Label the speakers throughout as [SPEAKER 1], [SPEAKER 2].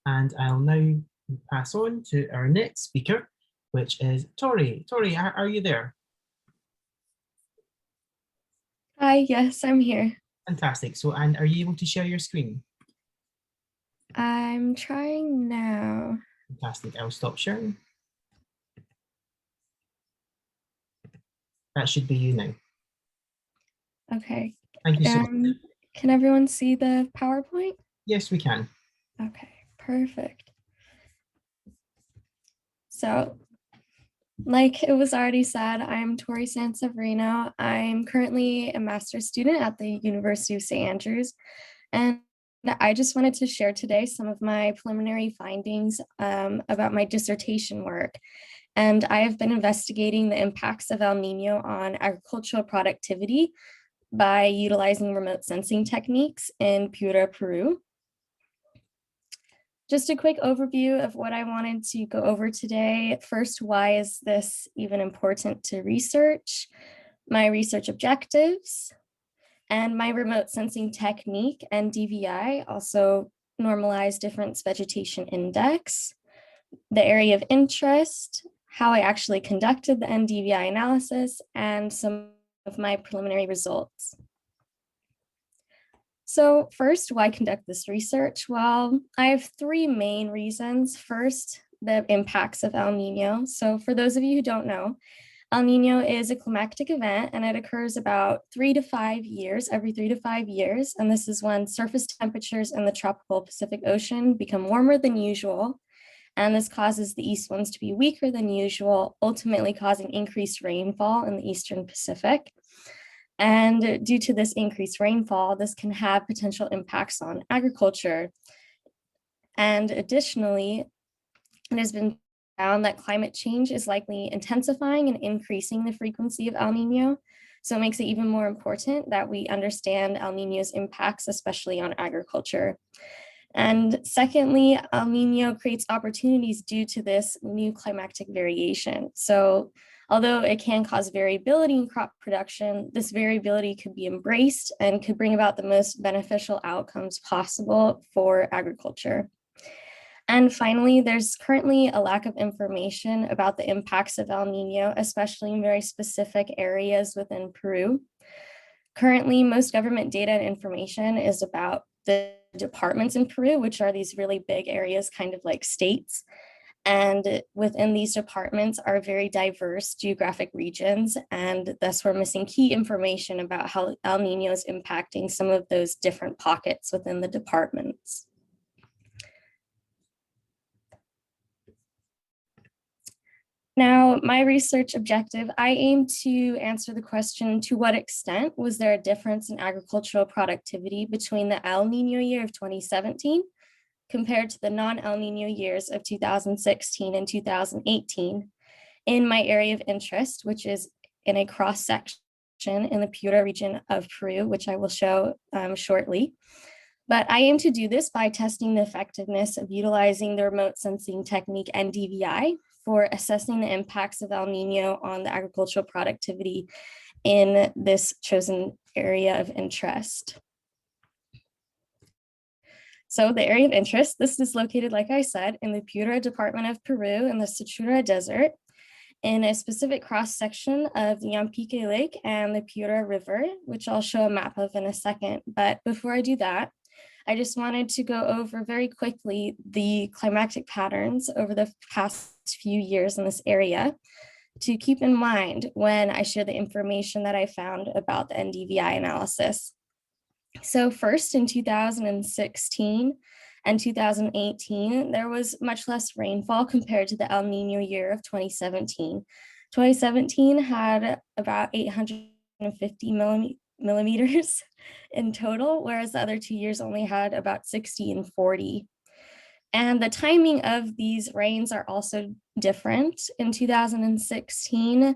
[SPEAKER 1] And I'll now pass on to our next speaker, which is Tori. Tori, are you there?
[SPEAKER 2] Hi, yes, I'm here.
[SPEAKER 1] Fantastic. So, and are you able to share your screen?
[SPEAKER 2] I'm trying now.
[SPEAKER 1] Fantastic. I'll stop sharing. That should be you now.
[SPEAKER 2] Okay.
[SPEAKER 1] Thank you so much.
[SPEAKER 2] Can everyone see the PowerPoint?
[SPEAKER 1] Yes, we can.
[SPEAKER 2] Okay, perfect. So, like it was already said, I'm Tori Sanseverino. I'm currently a master's student at the University of St. Andrews, and I just wanted to share today some of my preliminary findings about my dissertation work. And I have been investigating the impacts of El Nino on agricultural productivity by utilizing remote sensing techniques in Piura, Peru. Just a quick overview of what I wanted to go over today. First, why is this even important to research? My research objectives, and my remote sensing technique, NDVI, also normalized difference vegetation index, the area of interest, how I actually conducted the NDVI analysis, and some of my preliminary results. So first, why conduct this research? Well, I have three main reasons. First, the impacts of El Nino. So for those of you who don't know, El Nino is a climatic event and it occurs about every 3 to 5 years. And this is when surface temperatures in the tropical Pacific Ocean become warmer than usual. And this causes the east winds to be weaker than usual, ultimately causing increased rainfall in the Eastern Pacific. And due to this increased rainfall, this can have potential impacts on agriculture. And additionally, it has been found that climate change is likely intensifying and increasing the frequency of El Nino. So it makes it even more important that we understand El Nino's impacts, especially on agriculture. And secondly, El Nino creates opportunities due to this new climatic variation. So although it can cause variability in crop production, this variability could be embraced and could bring about the most beneficial outcomes possible for agriculture. And finally, there's currently a lack of information about the impacts of El Nino, especially in very specific areas within Peru. Currently, most government data and information is about the departments in Peru, which are these really big areas, kind of like states. And within these departments are very diverse geographic regions, and thus we're missing key information about how El Nino is impacting some of those different pockets within the departments. Now, my research objective, I aim to answer the question, to what extent was there a difference in agricultural productivity between the El Nino year of 2017 compared to the non-El Nino years of 2016 and 2018 in my area of interest, which is in a cross-section in the Piura region of Peru, which I will show shortly. But I aim to do this by testing the effectiveness of utilizing the remote sensing technique NDVI for assessing the impacts of El Nino on the agricultural productivity in this chosen area of interest. So the area of interest, this is located, like I said, in the Piura department of Peru in the Sechura Desert, in a specific cross-section of the Yampique Lake and the Piura River, which I'll show a map of in a second. But before I do that, I just wanted to go over very quickly the climatic patterns over the past few years in this area to keep in mind when I share the information that I found about the NDVI analysis. So first, in 2016 and 2018, there was much less rainfall compared to the El Nino year of 2017. 2017 had about 850 millimeters in total, whereas the other 2 years only had about 60 and 40. And the timing of these rains are also different. In 2016,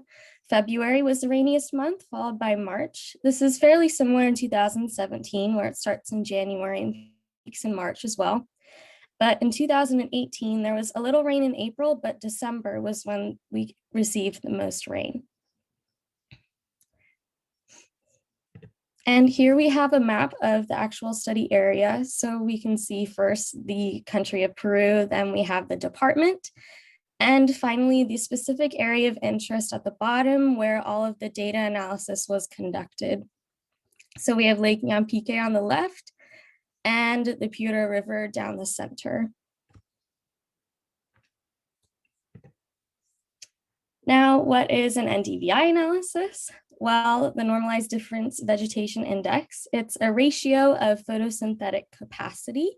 [SPEAKER 2] February was the rainiest month, followed by March. This is fairly similar in 2017, where it starts in January and peaks in March as well. But in 2018, there was a little rain in April, but December was when we received the most rain. And here we have a map of the actual study area. So we can see first the country of Peru, then we have the department, and finally the specific area of interest at the bottom where all of the data analysis was conducted. So we have Lake Nyampique on the left and the Piura River down the center. Now, what is an NDVI analysis? Well, the normalized difference vegetation index, it's a ratio of photosynthetic capacity,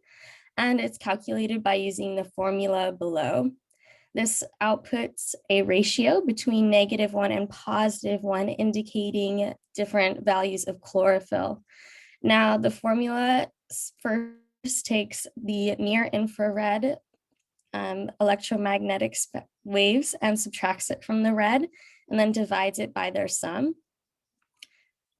[SPEAKER 2] and it's calculated by using the formula below. This outputs a ratio between -1 and +1, indicating different values of chlorophyll. Now, the formula first takes the near infrared electromagnetic waves and subtracts it from the red, and then divides it by their sum.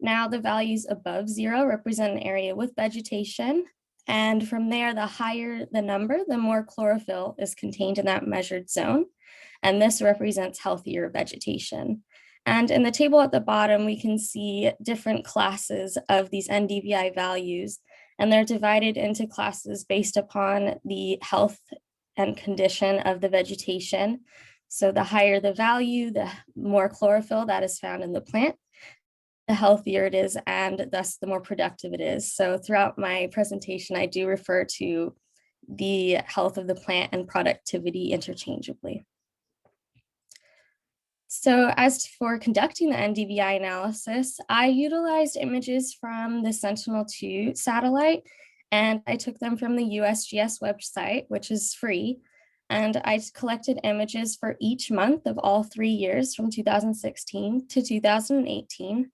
[SPEAKER 2] Now the values above 0 represent an area with vegetation, and from there, the higher the number, the more chlorophyll is contained in that measured zone, and this represents healthier vegetation. And in the table at the bottom, we can see different classes of these NDVI values, and they're divided into classes based upon the health and condition of the vegetation. So the higher the value, the more chlorophyll that is found in the plant, the healthier it is, and thus the more productive it is. So throughout my presentation, I do refer to the health of the plant and productivity interchangeably. So as for conducting the NDVI analysis, I utilized images from the Sentinel-2 satellite, and I took them from the USGS website, which is free. And I collected images for each month of all 3 years from 2016 to 2018.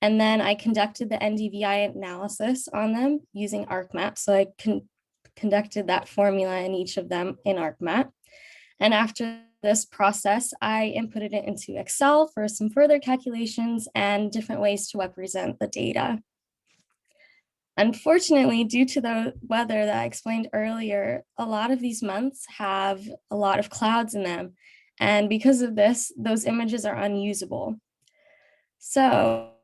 [SPEAKER 2] And then I conducted the NDVI analysis on them using ArcMap. So I conducted that formula in each of them in ArcMap. And after this process, I inputted it into Excel for some further calculations and different ways to represent the data. Unfortunately, due to the weather that I explained earlier, a lot of these months have a lot of clouds in them. And because of this, those images are unusable. So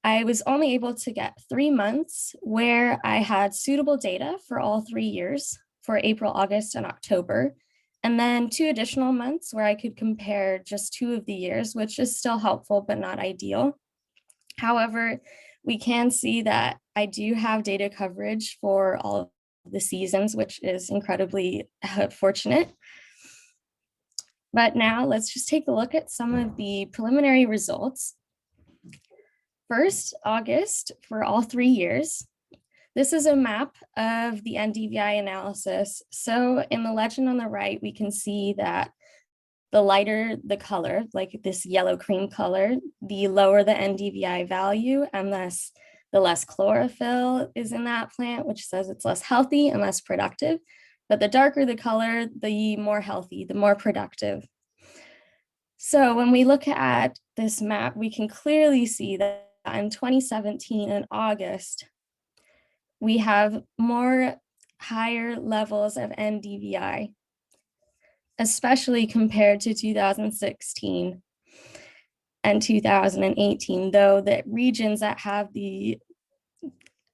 [SPEAKER 2] I was only able to get 3 months where I had suitable data for all 3 years for April, August, and October. And then 2 additional months where I could compare just 2 of the years, which is still helpful, but not ideal. However, we can see that I do have data coverage for all of the seasons, which is incredibly fortunate. But now let's just take a look at some of the preliminary results. First, August for all 3 years. This is a map of the NDVI analysis. So in the legend on the right, we can see that the lighter the color, like this yellow cream color, the lower the NDVI value, and thus the less chlorophyll is in that plant, which says it's less healthy and less productive. But the darker the color, the more healthy, the more productive. So when we look at this map, we can clearly see that in 2017 in August, we have more higher levels of NDVI, especially compared to 2016 and 2018, though the regions that have the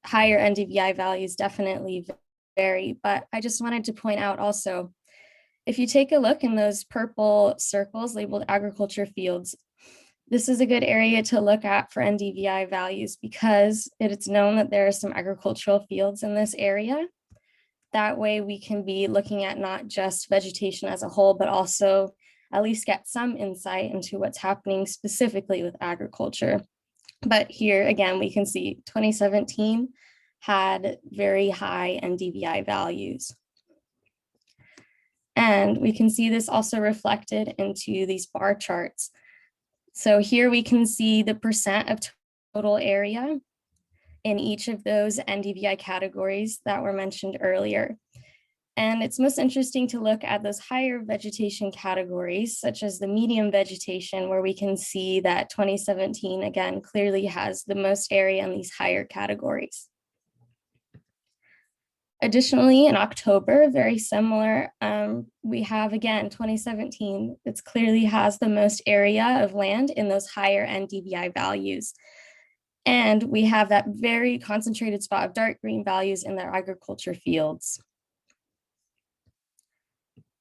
[SPEAKER 2] higher NDVI values definitely vary. But I just wanted to point out also, if you take a look in those purple circles labeled agriculture fields, this is a good area to look at for NDVI values because it's known that there are some agricultural fields in this area. That way we can be looking at not just vegetation as a whole, but also at least get some insight into what's happening specifically with agriculture. But here again, we can see 2017 had very high NDVI values. And we can see this also reflected into these bar charts. So here we can see the percent of total area in each of those NDVI categories that were mentioned earlier. And it's most interesting to look at those higher vegetation categories, such as the medium vegetation, where we can see that 2017, again, clearly has the most area in these higher categories. Additionally, in October, very similar, we have, again, 2017, it clearly has the most area of land in those higher NDVI values. And we have that very concentrated spot of dark green values in their agriculture fields.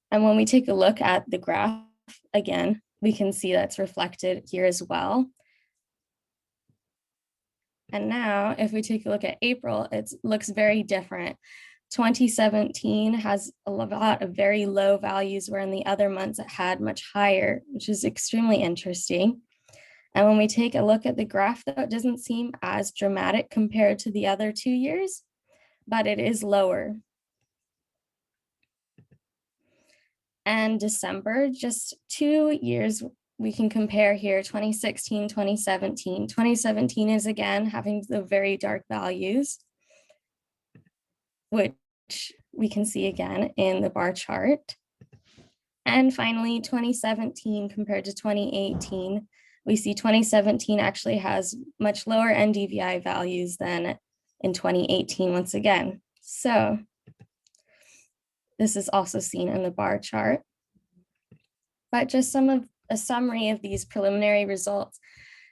[SPEAKER 2] And when we take a look at the graph, again, we can see that's reflected here as well. And now if we take a look at April, it looks very different. 2017 has a lot of very low values, where in the other months it had much higher, which is extremely interesting. And when we take a look at the graph, though, it doesn't seem as dramatic compared to the other 2 years, but it is lower. And December, just 2 years we can compare here, 2016, 2017. 2017 is again having the very dark values, which we can see again in the bar chart. And finally, 2017 compared to 2018, we see 2017 actually has much lower NDVI values than in 2018 once again. So this is also seen in the bar chart. But just a summary of these preliminary results.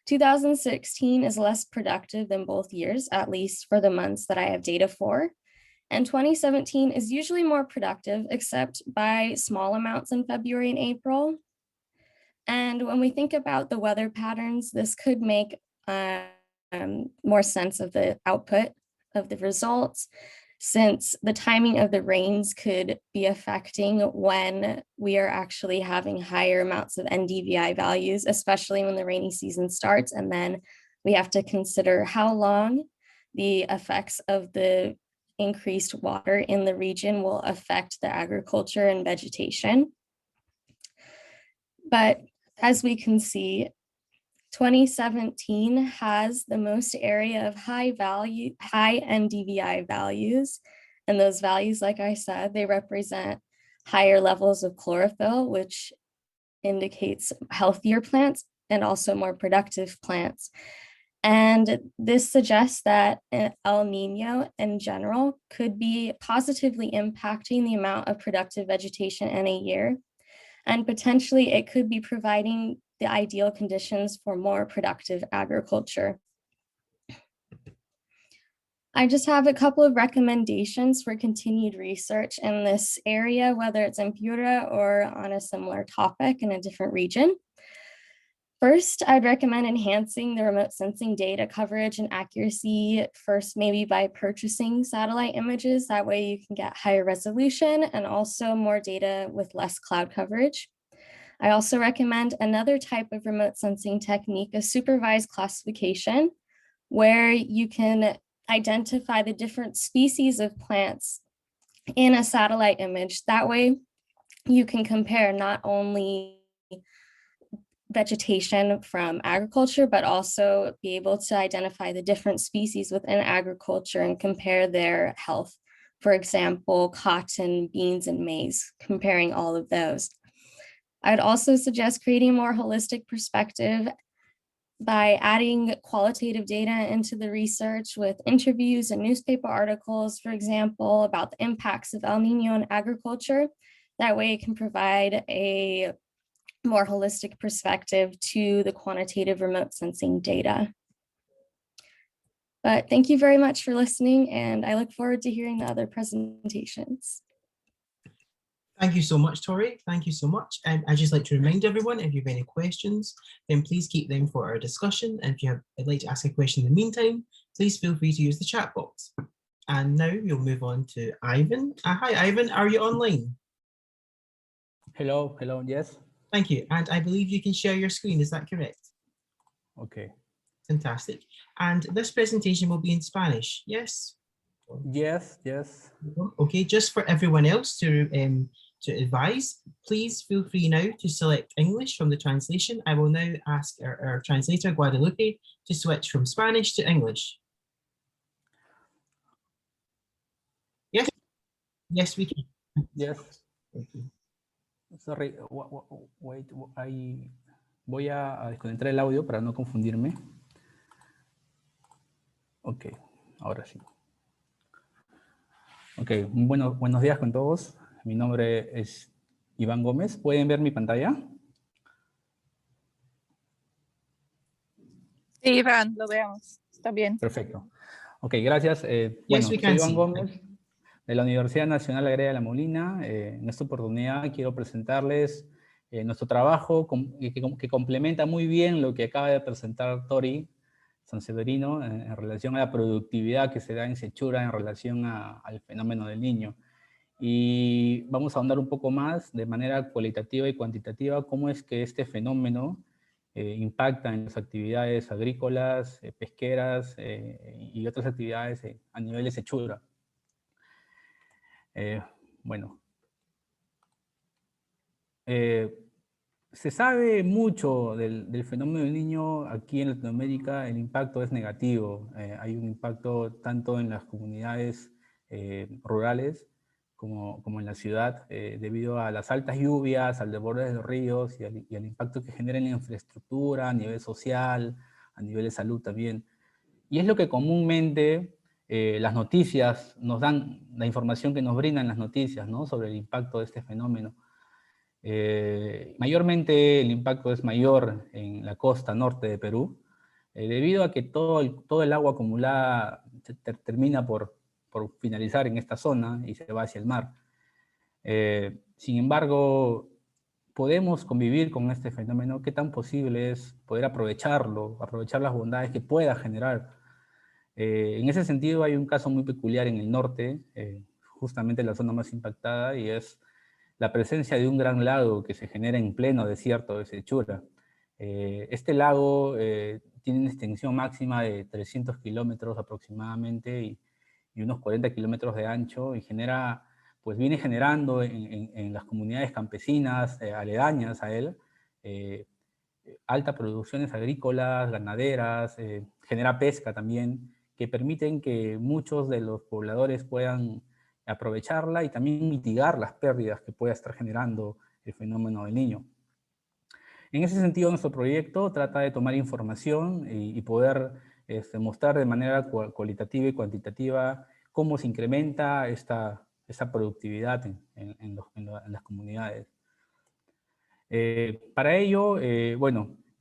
[SPEAKER 2] 2016 is less productive than both years, at least for the months that I have data for. And 2017 is usually more productive, except by small amounts in February and April. And when we think about the weather patterns, this could make more sense of the output of the results, since the timing of the rains could be affecting when we are actually having higher amounts of NDVI values, especially when the rainy season starts. And then we have to consider how long the effects of the increased water in the region will affect the agriculture and vegetation. But as we can see, 2017 has the most area of high NDVI values. And those values, like I said, they represent higher levels of chlorophyll, which indicates healthier plants and also more productive plants. And this suggests that El Nino in general could be positively impacting the amount of productive vegetation in a year. And potentially it could be providing the ideal conditions for more productive agriculture. I just have a couple of recommendations for continued research in this area, whether it's in Piura or on a similar topic in a different region. First, I'd recommend enhancing the remote sensing data coverage and accuracy, first maybe by purchasing satellite images. That way you can get higher resolution and also more data with less cloud coverage. I also recommend another type of remote sensing technique, a supervised classification, where you can identify the different species of plants in a satellite image. That way you can compare not only vegetation from agriculture, but also be able to identify the different species within agriculture and compare their health. For example, cotton, beans, and maize, comparing all of those. I'd also suggest creating a more holistic perspective by adding qualitative data into the research with interviews and newspaper articles, for example, about the impacts of El Nino on agriculture. That way it can provide a more holistic perspective to the quantitative remote sensing data. But thank you very much for listening, and I look forward to hearing the other presentations.
[SPEAKER 1] Thank you so much, Tori. Thank you so much. And I'd just like to remind everyone, if you have any questions, then please keep them for our discussion. And if you would like to ask a question in the meantime, please feel free to use the chat box. And now we'll move on to Ivan. Hi, Ivan, are you online?
[SPEAKER 3] Hello, yes.
[SPEAKER 1] Thank you. And I believe you can share your screen, is that correct?
[SPEAKER 3] Okay.
[SPEAKER 1] Fantastic. And this presentation will be in Spanish, yes?
[SPEAKER 3] Yes.
[SPEAKER 1] Okay, just for everyone else to advise, please feel free now to select English from the translation. I will now ask our translator, Guadalupe, to switch from Spanish to English. Yes? Yes, we can.
[SPEAKER 3] Yes.
[SPEAKER 1] Okay.
[SPEAKER 3] Sorry, wait, voy a desconectar el audio para no confundirme. Ok, ahora sí. Ok, buenos días con todos. Mi nombre es Iván Gómez. ¿Pueden ver mi pantalla?
[SPEAKER 4] Sí, Iván, lo veamos. Está bien.
[SPEAKER 3] Perfecto. Ok, gracias.
[SPEAKER 1] Yes,
[SPEAKER 3] Bueno,
[SPEAKER 1] we
[SPEAKER 3] soy
[SPEAKER 1] can
[SPEAKER 3] Iván
[SPEAKER 1] see.
[SPEAKER 3] Gómez, de la Universidad Nacional Agraria de La Molina. En esta oportunidad quiero presentarles nuestro trabajo que complementa muy bien lo que acaba de presentar Tori Sanseverino en relación a la productividad que se da en Sechura en relación al fenómeno del Niño. Y vamos a ahondar un poco más de manera cualitativa y cuantitativa cómo es que este fenómeno impacta en las actividades agrícolas, pesqueras y otras actividades a nivel de Sechura. Bueno, se sabe mucho del fenómeno del Niño aquí en Latinoamérica. El impacto es negativo. Hay un impacto tanto en las comunidades rurales como en la ciudad, debido a las altas lluvias, al desborde de los ríos y al impacto que genera en la infraestructura, a nivel social, a nivel de salud también. Y es lo que comúnmente las noticias nos dan, la información que nos brindan las noticias, ¿no?, sobre el impacto de este fenómeno. Mayormente el impacto es mayor en la costa norte de Perú, debido a que todo el agua acumulada termina por finalizar en esta zona y se va hacia el mar. Sin embargo, podemos convivir con este fenómeno. ¿Qué tan posible es poder aprovecharlo, aprovechar las bondades que pueda generar? En ese sentido hay un caso muy peculiar en el norte, justamente la zona más impactada, y es la presencia de un gran lago que se genera en pleno desierto de Sechura. Este lago tiene una extensión máxima de 300 kilómetros aproximadamente y unos 40 kilómetros de ancho, y viene generando en las comunidades campesinas aledañas a él altas producciones agrícolas, ganaderas, genera pesca también, que permiten que muchos de los pobladores puedan aprovecharla y también mitigar las pérdidas que pueda estar generando el fenómeno del Niño. En ese sentido, nuestro proyecto trata de tomar información y poder mostrar de manera cualitativa y cuantitativa cómo se incrementa esta productividad en las comunidades. Para ello,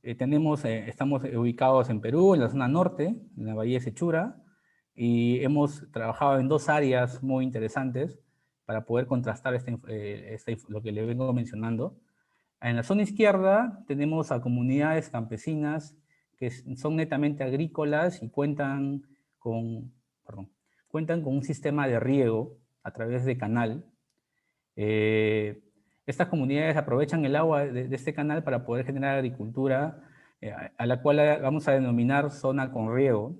[SPEAKER 3] estamos ubicados en Perú, en la zona norte, en la bahía de Sechura, y hemos trabajado en dos áreas muy interesantes para poder contrastar lo que le vengo mencionando. En la zona izquierda tenemos a comunidades campesinas que son netamente agrícolas y cuentan con un sistema de riego a través de canal. Estas comunidades aprovechan el agua de este canal para poder generar agricultura, a la cual vamos a denominar zona con riego.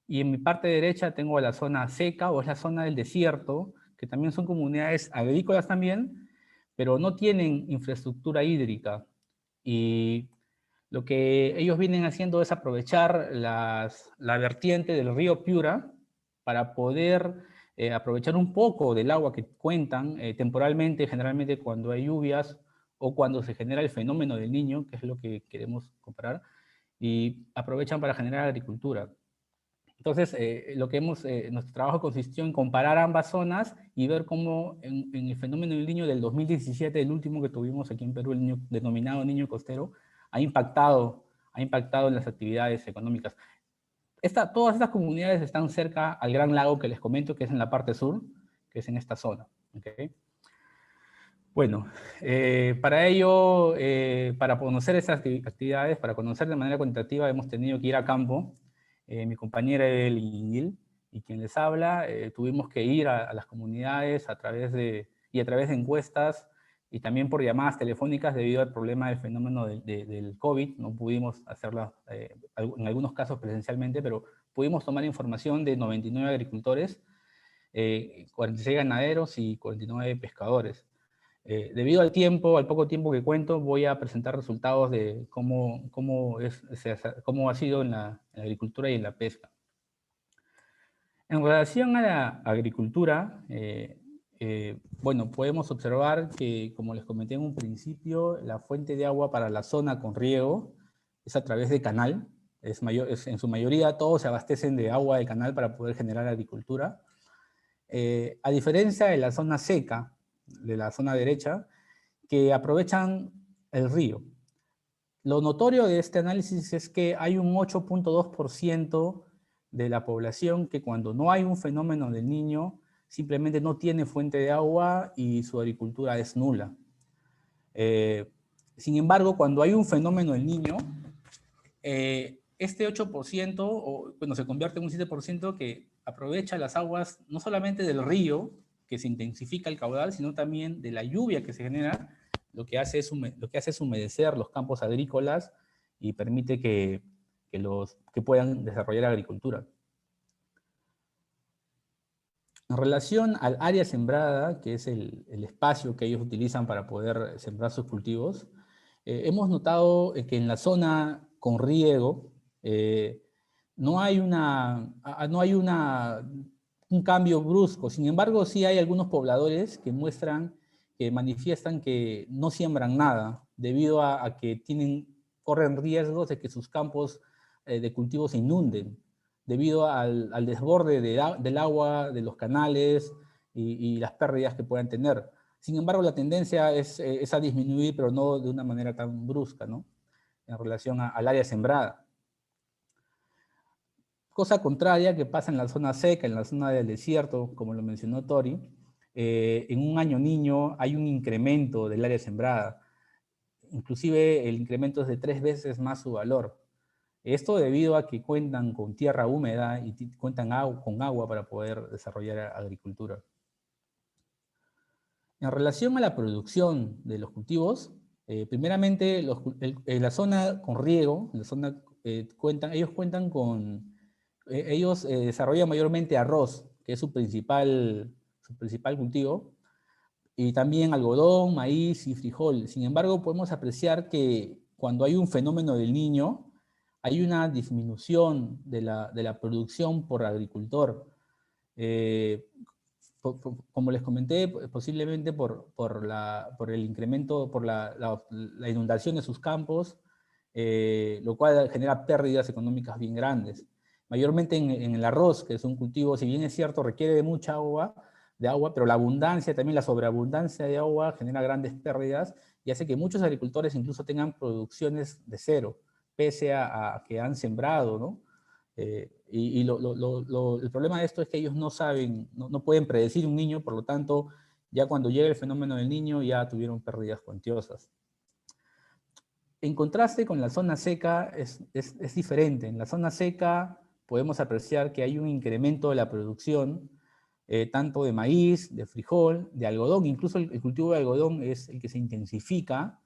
[SPEAKER 3] Y en mi parte derecha tengo la zona seca, o es la zona del desierto, que también son comunidades agrícolas también, pero no tienen infraestructura hídrica. Y lo que ellos vienen haciendo es aprovechar la vertiente del río Piura para poder aprovechar un poco del agua que cuentan temporalmente, generalmente cuando hay lluvias o cuando se genera el fenómeno del Niño, que es lo que queremos comparar, y aprovechan para generar agricultura. Entonces, nuestro trabajo consistió en comparar ambas zonas y ver cómo en el fenómeno del Niño del 2017, el último que tuvimos aquí en Perú, el niño, denominado Niño Costero, ha impactado en las actividades económicas. Todas estas comunidades están cerca al gran lago que les comento, que es en la parte sur, que es en esta zona. ¿Okay? Bueno, para ello, para conocer estas actividades, para conocer de manera cuantitativa, hemos tenido que ir a campo. Mi compañera Evelyn y quien les habla, tuvimos que ir a las comunidades a través de encuestas y también por llamadas telefónicas debido al problema del fenómeno del COVID. No pudimos hacerla en algunos casos presencialmente, pero pudimos tomar información de 99 agricultores, 46 ganaderos y 49 pescadores. Debido al poco tiempo que cuento, voy a presentar resultados de cómo ha sido en la agricultura y en la pesca. En relación a la agricultura, podemos observar que, como les comenté en un principio, la fuente de agua para la zona con riego es a través de canal. En su mayoría todos se abastecen de agua de canal para poder generar agricultura. A diferencia de la zona seca, de la zona derecha, que aprovechan el río. Lo notorio de este análisis es que hay un 8.2% de la población que cuando no hay un fenómeno del Niño, simplemente no tiene fuente de agua y su agricultura es nula. Sin embargo, cuando hay un fenómeno del Niño, este 8%, bueno, se convierte en un 7% que aprovecha las aguas no solamente del río, que se intensifica el caudal, sino también de la lluvia que se genera, lo que hace es humedecer los campos agrícolas y permite que puedan desarrollar agricultura. En relación al área sembrada, que es el espacio que ellos utilizan para poder sembrar sus cultivos, hemos notado que en la zona con riego no hay un cambio brusco. Sin embargo, sí hay algunos pobladores que manifiestan que no siembran nada debido a que corren riesgos de que sus campos de cultivo se inunden debido al desborde del agua, de los canales y las pérdidas que puedan tener. Sin embargo, la tendencia es a disminuir, pero no de una manera tan brusca, ¿no? En relación al área sembrada. Cosa contraria que pasa en la zona seca, en la zona del desierto, como lo mencionó Tori, en un año niño hay un incremento del área sembrada. Inclusive el incremento es de 3 veces más su valor. Esto debido a que cuentan con tierra húmeda y cuentan con agua para poder desarrollar agricultura. En relación a la producción de los cultivos, primeramente en la zona con riego, ellos desarrollan mayormente arroz, que es su principal cultivo, y también algodón, maíz y frijol. Sin embargo, podemos apreciar que cuando hay un fenómeno del Niño, hay una disminución de la producción por agricultor. Como les comenté, posiblemente por el incremento, por la inundación de sus campos, lo cual genera pérdidas económicas bien grandes. Mayormente en el arroz, que es un cultivo, si bien es cierto, requiere de mucha agua, pero la abundancia, también la sobreabundancia de agua genera grandes pérdidas y hace que muchos agricultores incluso tengan producciones de cero, pese a que han sembrado, ¿no? El problema de esto es que ellos no saben, no pueden predecir un niño, por lo tanto, ya cuando llega el fenómeno del niño, ya tuvieron pérdidas cuantiosas. En contraste con la zona seca, es diferente. En la zona seca podemos apreciar que hay un incremento de la producción, tanto de maíz, de frijol, de algodón. Incluso el cultivo de algodón es el que se intensifica.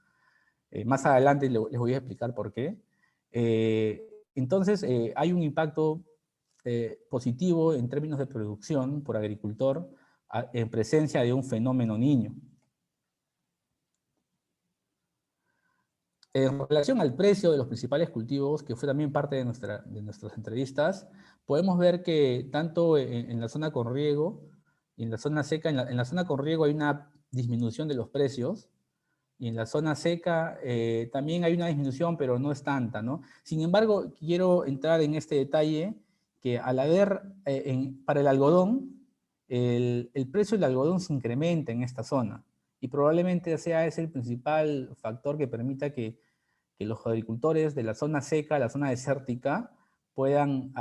[SPEAKER 3] Más adelante les voy a explicar por qué. Entonces, hay un impacto positivo en términos de producción por agricultor en presencia de un fenómeno niño. En relación al precio de los principales cultivos, que fue también parte de nuestras entrevistas, podemos ver que tanto en la zona con riego y en la zona seca, en la zona con riego hay una disminución de los precios, y en la zona seca también hay una disminución, pero no es tanta, ¿no? Sin embargo, quiero entrar en este detalle que al haber, para el algodón, el precio del algodón se incrementa en esta zona y probablemente ese es el principal factor que permita que los agricultores de la zona seca, la zona desértica, puedan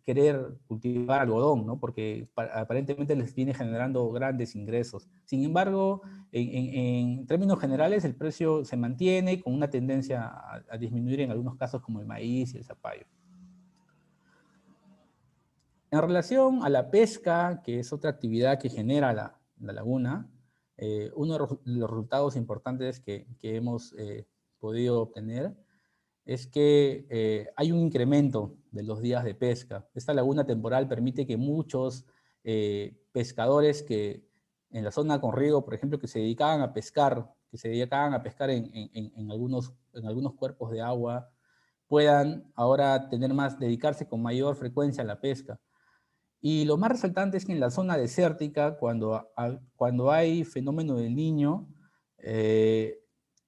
[SPEAKER 3] querer cultivar algodón, ¿no? Porque aparentemente les viene generando grandes ingresos. Sin embargo, en términos generales, el precio se mantiene con una tendencia a disminuir en algunos casos como el maíz y el zapallo. En relación a la pesca, que es otra actividad que genera la laguna, uno de los resultados importantes que hemos podido obtener es que hay un incremento de los días de pesca. Esta laguna temporal permite que muchos pescadores que en la zona con riego, por ejemplo, que se dedicaban a pescar, en algunos cuerpos de agua, puedan ahora dedicarse con mayor frecuencia a la pesca. Y lo más resaltante es que en la zona desértica, cuando hay fenómeno del Niño,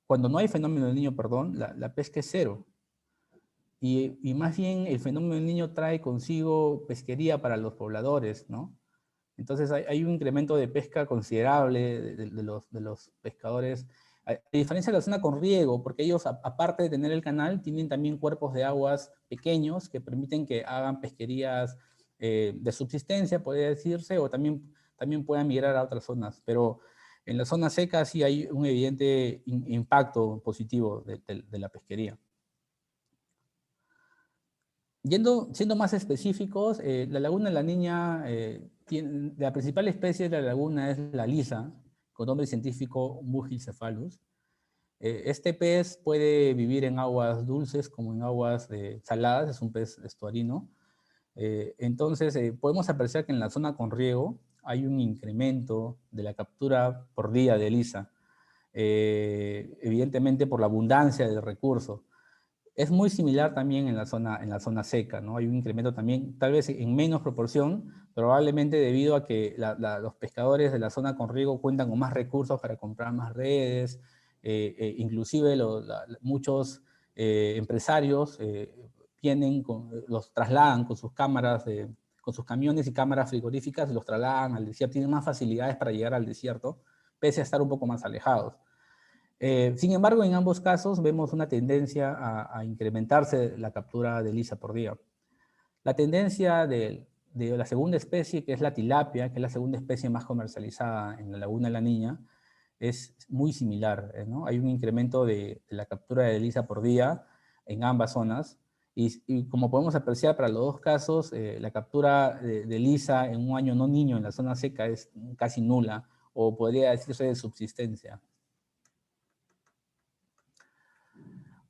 [SPEAKER 3] cuando no hay fenómeno del Niño, perdón, la pesca es cero. Y más bien el fenómeno del Niño trae consigo pesquería para los pobladores, ¿no? Entonces hay un incremento de pesca considerable de los pescadores A diferencia de la zona con riego, porque ellos, aparte de tener el canal, tienen también cuerpos de aguas pequeños que permiten que hagan pesquerías de subsistencia, podría decirse, o también puedan migrar a otras zonas. Pero en la zona seca sí hay un evidente impacto positivo de la pesquería. Siendo más específicos, la laguna de la Niña, la principal especie de la laguna es la lisa, con nombre científico Mugilcephalus. Este pez puede vivir en aguas dulces como en aguas saladas, es un pez estuarino. Entonces, podemos apreciar que en la zona con riego hay un incremento de la captura por día de lisa, evidentemente por la abundancia del recurso. Es muy similar también en la zona seca, ¿no? Hay un incremento también, tal vez en menos proporción, probablemente debido a que los pescadores de la zona con riego cuentan con más recursos para comprar más redes, inclusive muchos empresarios los trasladan con sus cámaras, con sus camiones y cámaras frigoríficas, y los trasladan al desierto, tienen más facilidades para llegar al desierto, pese a estar un poco más alejados. Sin embargo, en ambos casos vemos una tendencia a incrementarse la captura de lisa por día. La tendencia de la segunda especie, que es la tilapia, que es la segunda especie más comercializada en la laguna de la Niña, es muy similar, ¿no? Hay un incremento de la captura de lisa por día en ambas zonas, y como podemos apreciar para los dos casos, la captura de lisa en un año no niño en la zona seca es casi nula, o podría decirse de subsistencia.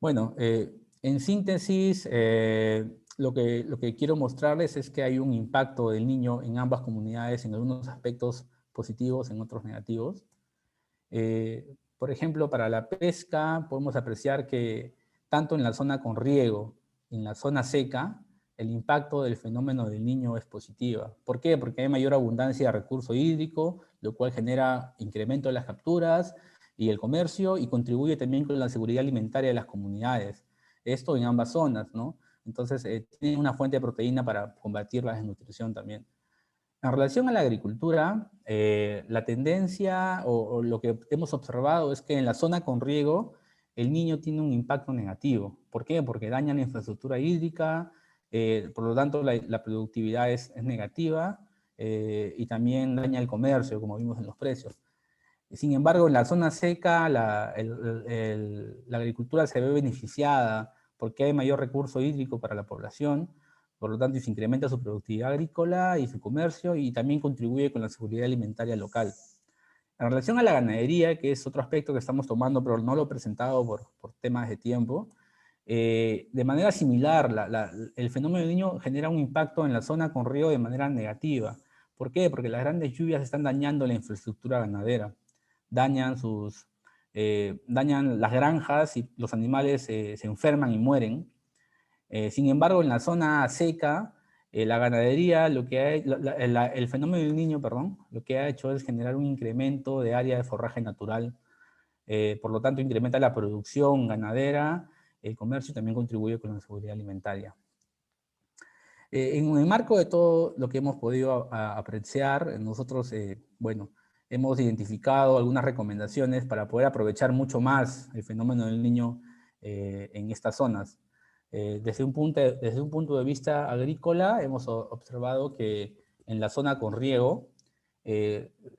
[SPEAKER 3] Bueno, en síntesis, lo que quiero mostrarles es que hay un impacto del niño en ambas comunidades, en algunos aspectos positivos, en otros negativos. Por ejemplo, para la pesca podemos apreciar que tanto en la zona con riego, en la zona seca, el impacto del fenómeno del niño es positiva. ¿Por qué? Porque hay mayor abundancia de recurso hídrico, lo cual genera incremento de las capturas y el comercio, y contribuye también con la seguridad alimentaria de las comunidades. Esto en ambas zonas, ¿no? Entonces, tiene una fuente de proteína para combatir la desnutrición también. En relación a la agricultura, la tendencia o lo que hemos observado es que en la zona con riego, el niño tiene un impacto negativo. ¿Por qué? Porque daña la infraestructura hídrica, por lo tanto la productividad es negativa, y también daña el comercio, como vimos en los precios. Sin embargo, en la zona seca, la agricultura se ve beneficiada porque hay mayor recurso hídrico para la población, por lo tanto se incrementa su productividad agrícola y su comercio, y también contribuye con la seguridad alimentaria local. En relación a la ganadería, que es otro aspecto que estamos tomando, pero no lo he presentado por temas de tiempo, de manera similar, el fenómeno del niño genera un impacto en la zona con riego de manera negativa. ¿Por qué? Porque las grandes lluvias están dañando la infraestructura ganadera, dañan las granjas y los animales se enferman y mueren. Sin embargo, en la zona seca, la ganadería, el fenómeno del niño, perdón, lo que ha hecho es generar un incremento de área de forraje natural. Por lo tanto, incrementa la producción ganadera, el comercio, y también contribuye con la seguridad alimentaria. En el marco de todo lo que hemos podido apreciar, nosotros, bueno, hemos identificado algunas recomendaciones para poder aprovechar mucho más el fenómeno del niño en estas zonas. Desde un punto de vista agrícola, hemos observado que en la zona con riego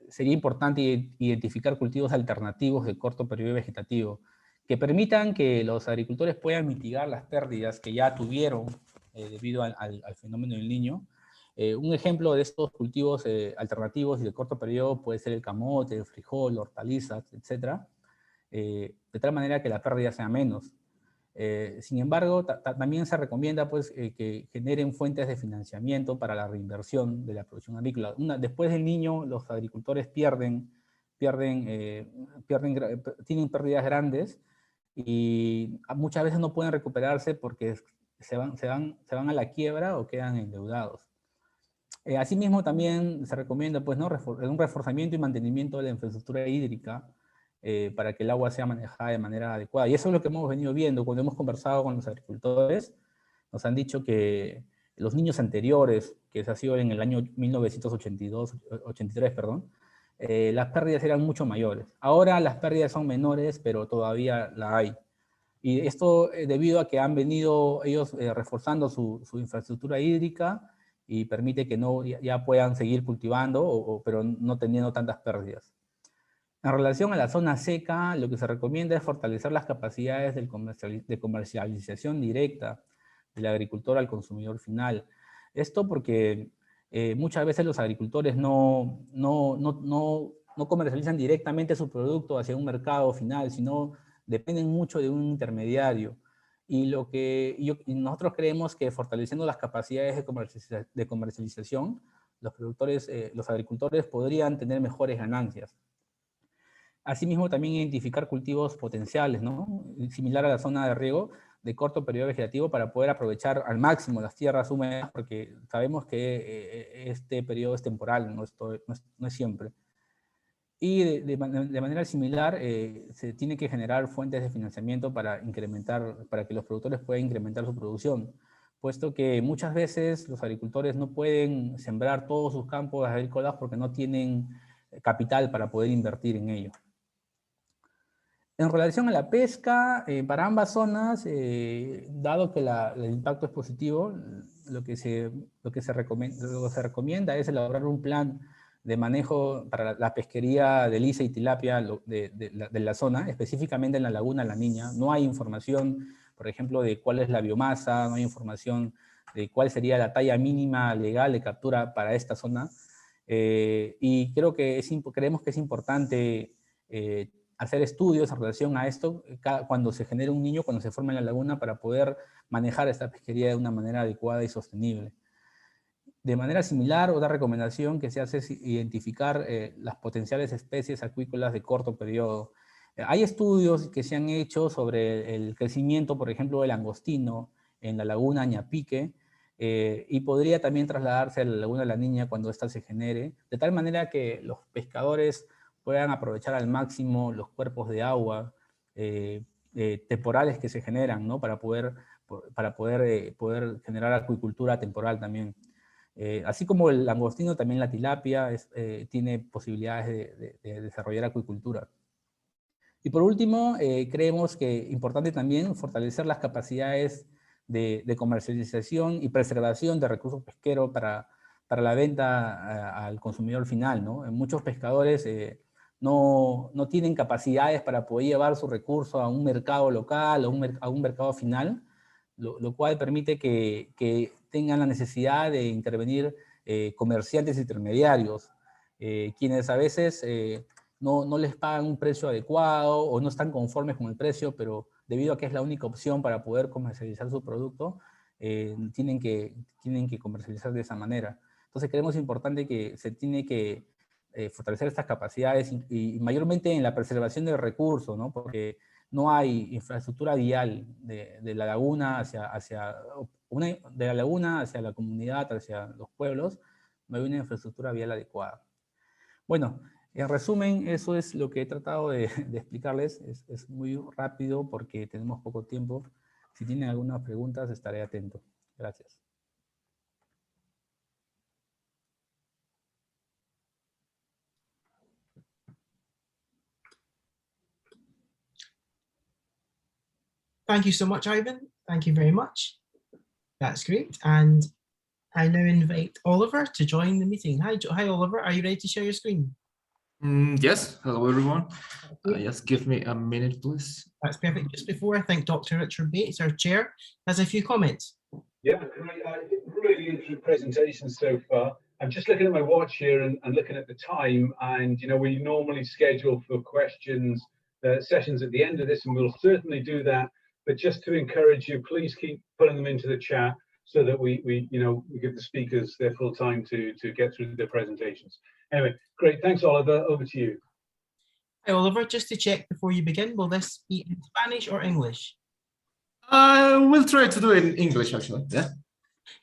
[SPEAKER 3] sería importante identificar cultivos alternativos de corto periodo vegetativo que permitan que los agricultores puedan mitigar las pérdidas que ya tuvieron debido al fenómeno del niño. Un ejemplo de estos cultivos alternativos y de corto periodo puede ser el camote, el frijol, hortalizas, etc. De tal manera que la pérdida sea menos. Sin embargo, también se recomienda pues, que generen fuentes de financiamiento para la reinversión de la producción agrícola. Después del niño, los agricultores tienen pérdidas grandes y muchas veces no pueden recuperarse porque se van a la quiebra o quedan endeudados. Asimismo, también se recomienda pues, ¿no? un reforzamiento y mantenimiento de la infraestructura hídrica para que el agua sea manejada de manera adecuada. Y eso es lo que hemos venido viendo cuando hemos conversado con los agricultores. Nos han dicho que los niños anteriores, que se ha sido en el año 1983, perdón, las pérdidas eran mucho mayores. Ahora las pérdidas son menores, pero todavía la hay. Y esto debido a que han venido ellos reforzando su infraestructura hídrica y permite que ya puedan seguir cultivando, pero no teniendo tantas pérdidas. En relación a la zona seca, lo que se recomienda es fortalecer las capacidades de comercialización directa del agricultor al consumidor final. Esto porque muchas veces los agricultores no comercializan directamente su producto hacia un mercado final, sino dependen mucho de un intermediario. Y nosotros creemos que fortaleciendo las capacidades de comercialización, los agricultores podrían tener mejores ganancias. Asimismo, también identificar cultivos potenciales, ¿no? Similar a la zona de riego, de corto periodo vegetativo para poder aprovechar al máximo las tierras húmedas, porque sabemos que este periodo es temporal, no es siempre. Y de manera similar, se tiene que generar fuentes de financiamiento para que los productores puedan incrementar su producción, puesto que muchas veces los agricultores no pueden sembrar todos sus campos agrícolas porque no tienen capital para poder invertir en ello. En relación a la pesca, para ambas zonas, dado que el impacto es positivo, lo que se recomienda es elaborar un plan de manejo para la pesquería de lisa y tilapia de la zona, específicamente en la laguna La Niña. No hay información, por ejemplo, de cuál es la biomasa, no hay información de cuál sería la talla mínima legal de captura para esta zona. Y creemos que es importante hacer estudios en relación a esto cuando se genera un niño, cuando se forma en la laguna, para poder manejar esta pesquería de una manera adecuada y sostenible. De manera similar, otra recomendación que se hace es identificar las potenciales especies acuícolas de corto periodo. Hay estudios que se han hecho sobre el crecimiento, por ejemplo, del langostino en la laguna Ñapique, y podría también trasladarse a la laguna de La Niña cuando ésta se genere, de tal manera que los pescadores puedan aprovechar al máximo los cuerpos de agua temporales que se generan, ¿no? para poder generar acuicultura temporal también. Así como el langostino, también la tilapia tiene posibilidades de desarrollar acuicultura. Y por último, creemos que es importante también fortalecer las capacidades de comercialización y preservación de recursos pesqueros para la venta al consumidor final, ¿no? Muchos pescadores no tienen capacidades para poder llevar su recurso a un mercado local o a un mercado final, lo cual permite que tengan la necesidad de intervenir comerciantes intermediarios, quienes a veces no les pagan un precio adecuado o no están conformes con el precio, pero debido a que es la única opción para poder comercializar su producto, tienen que comercializar de esa manera. Entonces creemos importante que se tiene que fortalecer estas capacidades y mayormente en la preservación del recurso, ¿no? Porque no hay infraestructura vial de la laguna de la laguna hacia la comunidad, hacia los pueblos, no hay una infraestructura vial adecuada. Bueno, en resumen, eso es lo que he tratado de explicarles. Es muy rápido porque tenemos poco tiempo. Si tienen algunas preguntas, estaré atento. Gracias.
[SPEAKER 1] Thank you so much, Ivan. Thank you very much. That's great. And I now invite Oliver to join the meeting. Hi, Oliver. Are you ready to share your screen?
[SPEAKER 4] Yes. Hello, everyone. Just give me a minute, please.
[SPEAKER 1] That's perfect. Just before, I think Dr. Richard Bates, our chair, has a few comments.
[SPEAKER 5] Yeah, really interesting presentation so far. I'm just looking at my watch here and looking at the time, and you know, we normally schedule for questions sessions at the end of this, and we'll certainly do that. But just to encourage you, please keep putting them into the chat so that we give the speakers their full time to get through their presentations. Anyway, great. Thanks, Oliver. Over to you.
[SPEAKER 1] Hi, Oliver. Just to check before you begin, will this be in Spanish or English?
[SPEAKER 4] We'll try to do it in English, actually. Yeah.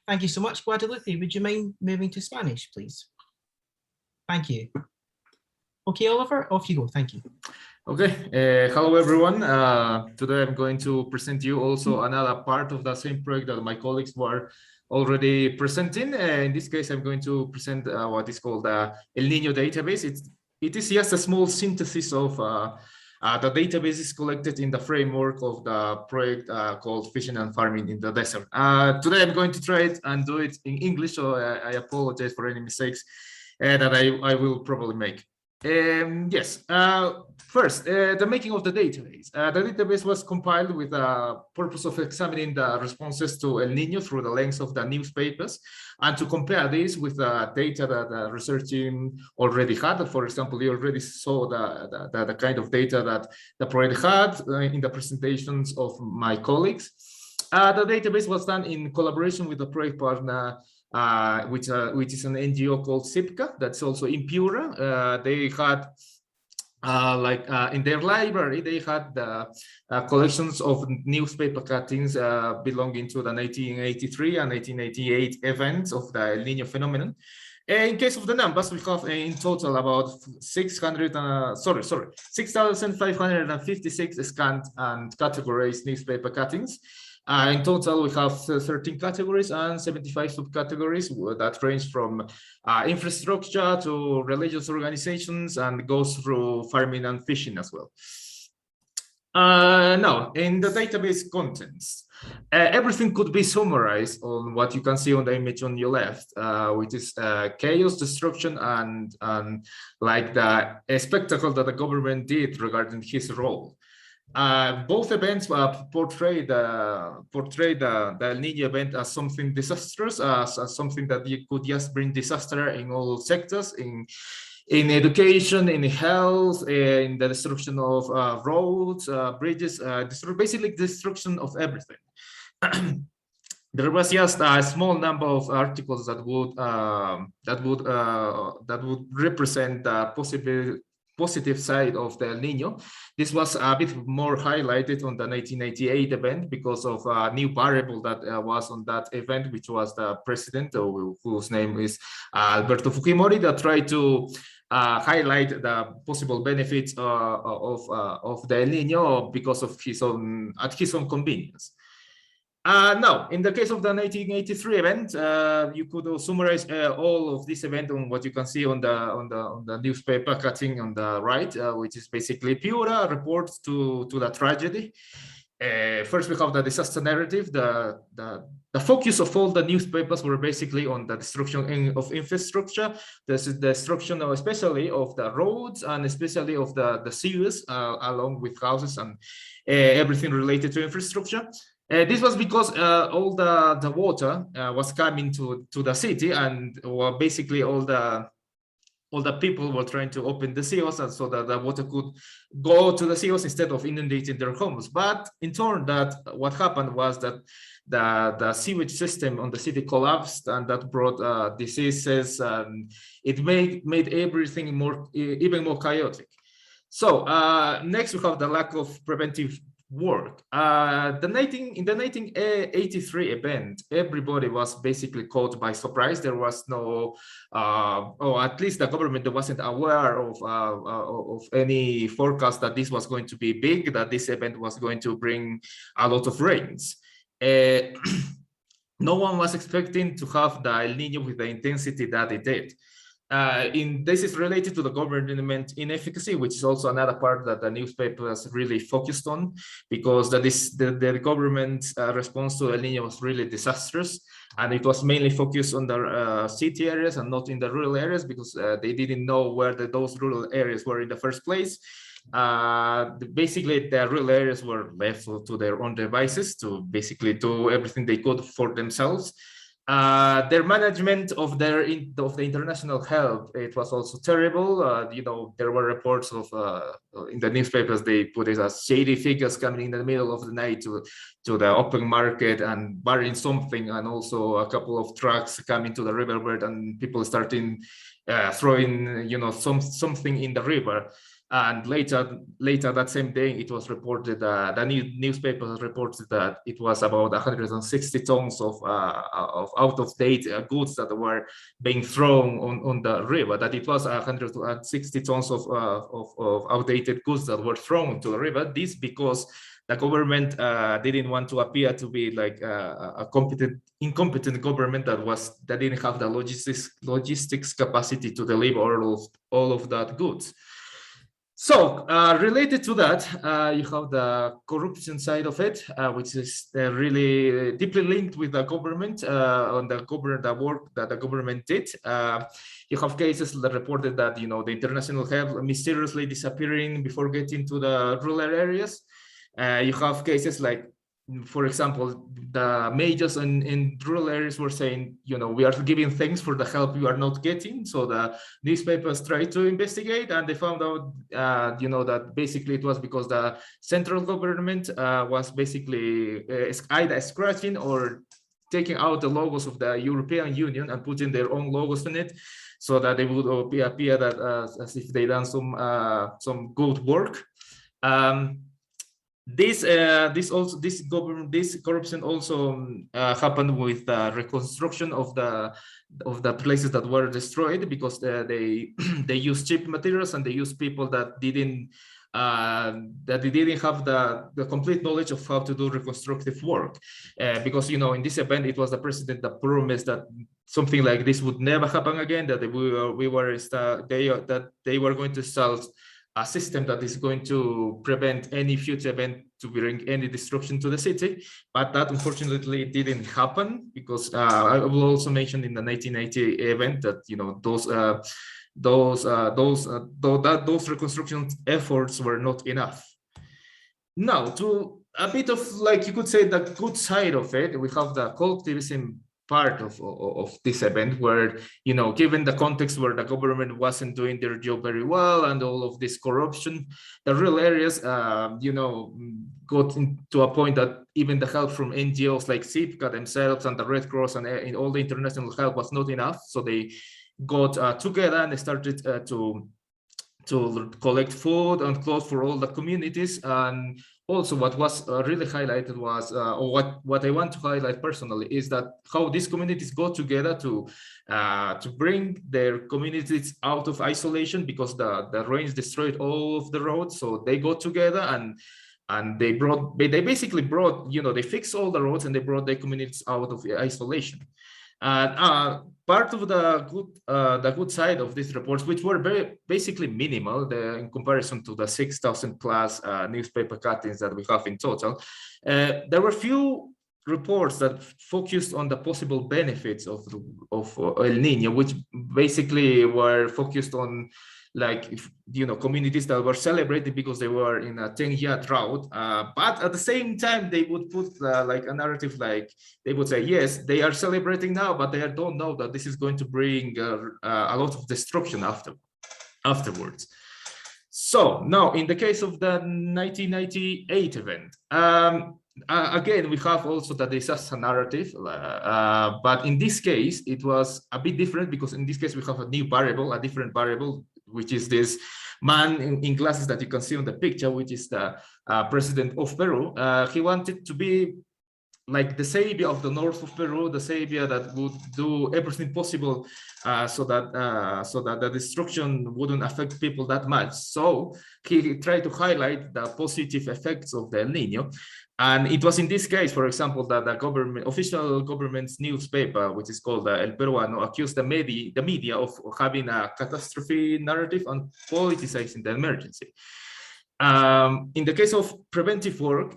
[SPEAKER 1] Thank you so much. Guadalupe, would you mind moving to Spanish, please? Thank you. Okay, Oliver, off you go. Thank you.
[SPEAKER 4] Okay. Hello, everyone. Today I'm going to present you also another part of the same project that my colleagues were already presenting. In this case, I'm going to present what is called the El Niño database. it is just a small synthesis of the databases collected in the framework of the project called Fishing and Farming in the Desert. Today I'm going to try it and do it in English, so I apologize for any mistakes that I will probably make. Yes, first, the making of the database. The database was compiled with the purpose of examining the responses to El Niño through the lens of the newspapers, and to compare this with the data that the research team already had. For example, you already saw the kind of data that the project had in the presentations of my colleagues. The database was done in collaboration with the project partner, which is an NGO called SIPCA, that's also in Piura. They had in their library, they had the collections of newspaper cuttings belonging to the 1983 and 1988 events of the El Niño phenomenon. In case of the numbers, we have in total about 6,556 scanned and categorized newspaper cuttings. In total, we have 13 categories and 75 subcategories that range from infrastructure to religious organizations and goes through farming and fishing as well. Now, in the database contents, everything could be summarized on what you can see on the image on your left, which is chaos, destruction, and like the spectacle that the government did regarding his role. Both events portray the El Niño event as something disastrous, as something that you could just bring disaster in all sectors, in education, in health, in the destruction of roads, bridges, basically destruction of everything. There was just a small number of articles that would represent the positive side of the El Niño. This was a bit more highlighted on the 1988 event because of a new variable that was on that event, which was the president, whose name is Alberto Fujimori, that tried to highlight the possible benefits of the El Niño because of at his own convenience. Now, in the case of the 1983 event, you could summarize all of this event on what you can see on the newspaper cutting on the right, which is basically Piura report to the tragedy. First, we have the disaster narrative. The focus of all the newspapers were basically on the destruction of infrastructure, the destruction especially of the roads and especially of the sewers, along with houses and everything related to infrastructure. This was because all the water was coming to the city, and basically all the people were trying to open the sewers so that the water could go to the sewers instead of inundating their homes. But in turn, what happened was that the sewage system on the city collapsed, and that brought diseases, and it made everything even more chaotic. So next we have the lack of preventive work. In the 1983 event, everybody was basically caught by surprise. There was no, or at least the government wasn't aware of any forecast that this was going to be big, that this event was going to bring a lot of rains. No one was expecting to have the El Niño with the intensity that it did. This is related to the government inefficacy, which is also another part that the newspapers really focused on, because the government's response to El Niño was really disastrous, and it was mainly focused on the city areas and not in the rural areas, because they didn't know where those rural areas were in the first place. Basically, the rural areas were left to their own devices to basically do everything they could for themselves. Their management of the international help, it was also terrible. There were reports of in the newspapers, they put it as shady figures coming in the middle of the night to the open market and burying something, and also a couple of trucks coming to the riverbed and people starting throwing something in the river. And later that same day, it was reported, the newspapers reported that it was about 160 tons of out-of-date goods that were being thrown on the river, that it was 160 tons of outdated goods that were thrown into the river. This because the government didn't want to appear to be like a incompetent government that didn't have the logistics capacity to deliver all of that goods. So related to that, you have the corruption side of it, which is really deeply linked with the government on the work that the government did. You have cases that reported that the international help mysteriously disappearing before getting to the rural areas. You have cases like, for example, the medios in rural areas were saying, we are giving thanks for the help you are not getting. So the newspapers tried to investigate, and they found out, that basically it was because the central government was basically either scratching or taking out the logos of the European Union and putting their own logos in it, so that they would appear that as if they done some good work. This corruption also happened with the reconstruction of the places that were destroyed, because they used cheap materials, and they used people that didn't have the complete knowledge of how to do reconstructive work. Because in this event, it was the president that promised that something like this would never happen again, that they were going to start a system that is going to prevent any future event to bring any destruction to the city. But that unfortunately didn't happen, because I will also mention in the 1980 event that those reconstruction efforts were not enough. Now, to a bit of, like, you could say, the good side of it, we have the collectivism part of this event, where given the context where the government wasn't doing their job very well and all of this corruption, the rural areas got into a point that even the help from NGOs like SIPCA themselves and the Red Cross and all the international help was not enough. So they got together and they started to collect food and clothes for all the communities. And also what was really highlighted was, or what I want to highlight personally, is that how these communities go together to bring their communities out of isolation, because the rains destroyed all of the roads. So they go together and they basically brought, they fixed all the roads and they brought their communities out of isolation. And part of the good side of these reports, which were basically minimal in comparison to the 6,000 plus newspaper cuttings that we have in total, there were few reports that focused on the possible benefits of El Niño, which basically were focused on, like, communities that were celebrated because they were in a 10-year drought, but at the same time they would put like a narrative, like they would say, yes, they are celebrating now, but they don't know that this is going to bring a lot of destruction afterwards. So now, in the case of the 1998 event, again, we have also the disaster narrative, but in this case, it was a bit different, because in this case, we have a different variable, which is this man in glasses that you can see on the picture, which is the president of Peru. He wanted to be like the savior of the north of Peru, the savior that would do everything possible so that the destruction wouldn't affect people that much. So he tried to highlight the positive effects of the El Niño. And it was in this case, for example, that the official government's newspaper, which is called El Peruano, accused the media of having a catastrophe narrative and politicizing the emergency. In the case of preventive work,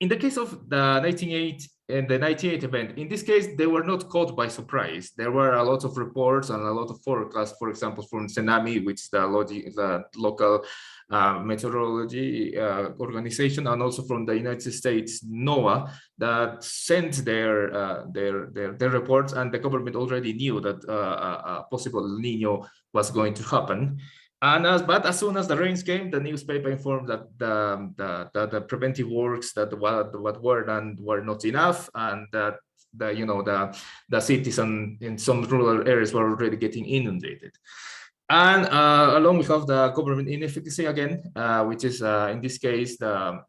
[SPEAKER 4] in the case of the 98 event, in this case, they were not caught by surprise. There were a lot of reports and a lot of forecasts, for example, from Tsunami, which is the local meteorology organization, and also from the United States NOAA, that sent their reports, and the government already knew that a possible El Niño was going to happen. But as soon as the rains came, the newspaper informed that the preventive works that what were done were not enough, and that the cities and in some rural areas were already getting inundated. And along we have the government inefficacy again, which is in this case the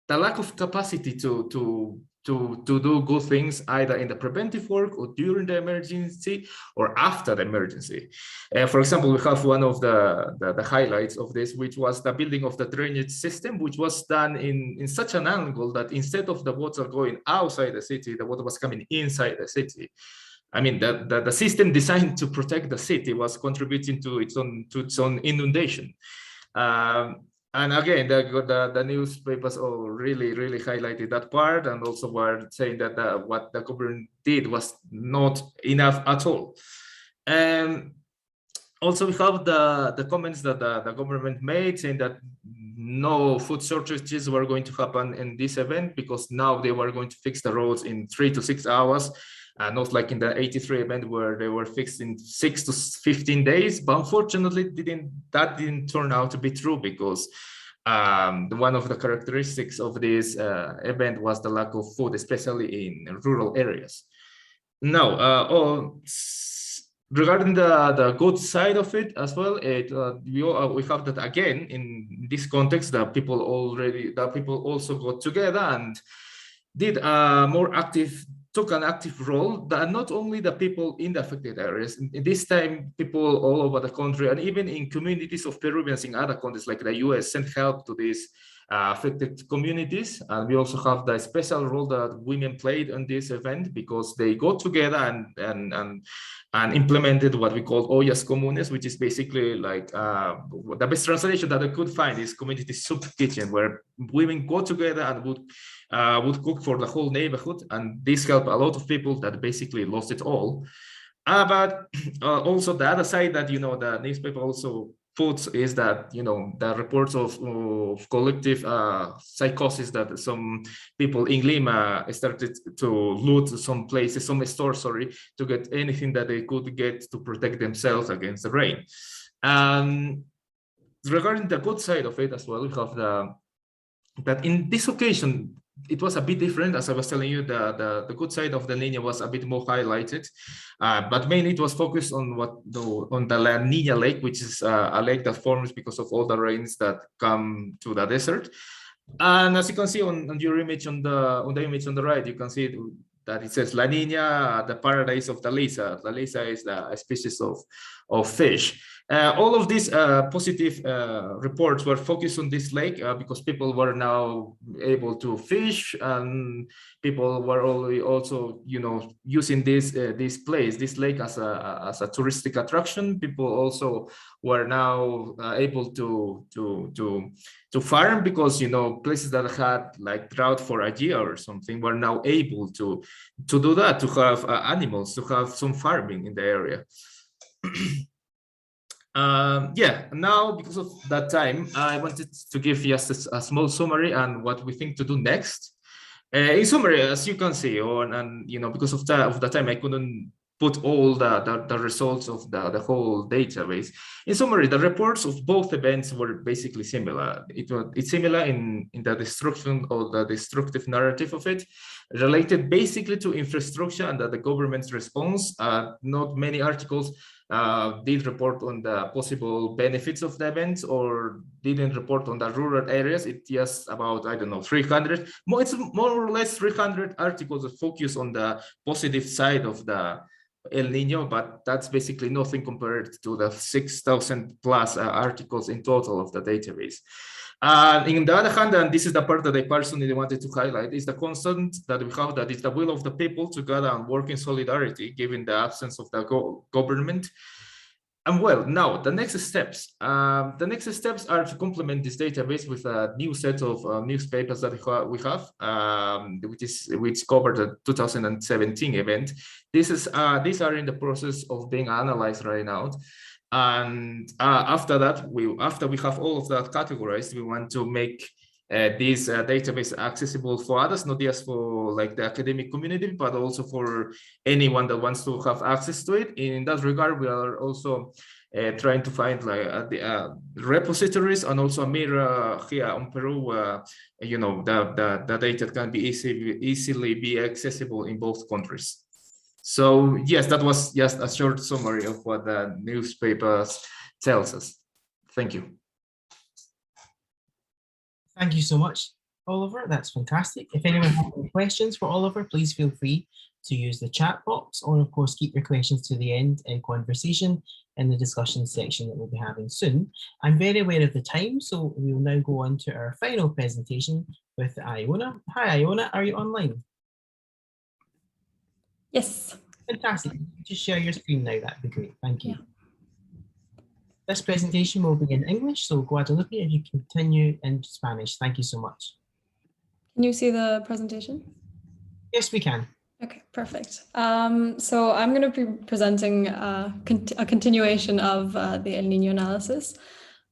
[SPEAKER 4] lack of capacity to do good things either in the preventive work or during the emergency or after the emergency. For example, we have one of the highlights of this, which was the building of the drainage system, which was done in such an angle that instead of the water going outside the city, the water was coming inside the city. I mean, the system designed to protect the city was contributing to its own inundation. And again, the newspapers all really highlighted that part, and also were saying that what the government did was not enough at all. Also, we have the comments that the government made saying that no food shortages were going to happen in this event because now they were going to fix the roads in 3 to 6 hours. Not like in the 83 event where they were fixed in 6 to 15 days, but unfortunately that didn't turn out to be true because one of the characteristics of this event was the lack of food, especially in rural areas. Now, regarding the good side of it as well, we have that again in this context that people also got together and did took an active role, that not only the people in the affected areas, in this time people all over the country and even in communities of Peruvians in other countries like the US sent help to these affected communities. And we also have the special role that women played on this event because they got together and implemented what we call ollas comunes, which is basically like the best translation that I could find is community soup kitchen, where women got together and would cook for the whole neighborhood, and this helped a lot of people that basically lost it all. But also the other side that the newspaper also puts is that the reports of collective psychosis that some people in Lima started to loot some places, some stores, to get anything that they could get to protect themselves against the rain. Regarding the good side of it as well, we have that in this occasion it was a bit different. As I was telling you, the good side of the Niña was a bit more highlighted, but mainly it was focused on the La Niña Lake, which is a lake that forms because of all the rains that come to the desert. And as you can see on your image on the image on the right, you can see that it says La Niña, the paradise of the lisa. The lisa is a species of fish. All of these positive reports were focused on this lake because people were now able to fish, and people were also using this lake as a touristic attraction. People also were now able to farm because places that had like drought for a year or something were now able to do that, to have animals, to have some farming in the area. Now because of that time, I wanted to give just a small summary and what we think to do next. In summary, as you can see, because of the time, I couldn't put all the results of the whole database. In summary, the reports of both events were basically similar. It's similar in the destruction or the destructive narrative of it, related basically to infrastructure and the government's response. Not many articles did report on the possible benefits of the events or didn't report on the rural areas. It's just about, I don't know, 300. It's more or less 300 articles that focus on the positive side of the El Niño, but that's basically nothing compared to the 6,000 plus articles in total of the database. On the other hand, and this is the part that I personally wanted to highlight, is the constant that we have, that is the will of the people to gather and work in solidarity, given the absence of the government. And well, now the next steps. The next steps are to complement this database with a new set of newspapers that we have, which covered the 2017 event. These are in the process of being analyzed right now. And after that, after we have all of that categorized, we want to make this database accessible for others, not just for like the academic community, but also for anyone that wants to have access to it. In that regard, we are also trying to find like repositories and also a mirror here on Peru, where the data can be easily be accessible in both countries. So yes, that was just a short summary of what the newspapers tells us. Thank you.
[SPEAKER 1] Thank you so much, Oliver. That's fantastic. If anyone has any questions for Oliver, please feel free to use the chat box, or of course keep your questions to the end in conversation in the discussion section that we'll be having soon. I'm very aware of the time, so we will now go on to our final presentation with Iona. Hi Iona, are you online?
[SPEAKER 6] Yes.
[SPEAKER 1] Fantastic. Just share your screen now, that'd be great. Thank you.
[SPEAKER 6] Yeah.
[SPEAKER 1] This presentation will be in English, so Guadalupe, if you continue in Spanish. Thank you so much.
[SPEAKER 6] Can you see the presentation?
[SPEAKER 1] Yes, we can.
[SPEAKER 6] Okay, perfect. So I'm going to be presenting a continuation of the El Niño analysis.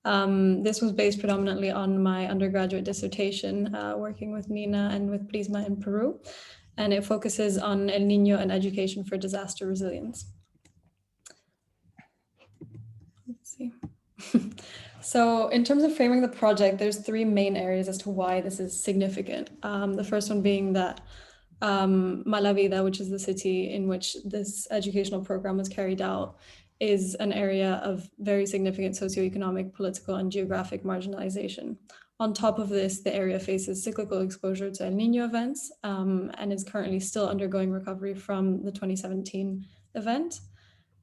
[SPEAKER 6] This was based predominantly on my undergraduate dissertation, working with Nina and with Prisma in Peru, and it focuses on El Niño and education for disaster resilience. Let's see. So in terms of framing the project, there's three main areas as to why this is significant. The first one being that Vida, which is the city in which this educational program was carried out, is an area of very significant socioeconomic, political, and geographic marginalization. On top of this, the area faces cyclical exposure to El Niño events and is currently still undergoing recovery from the 2017 event.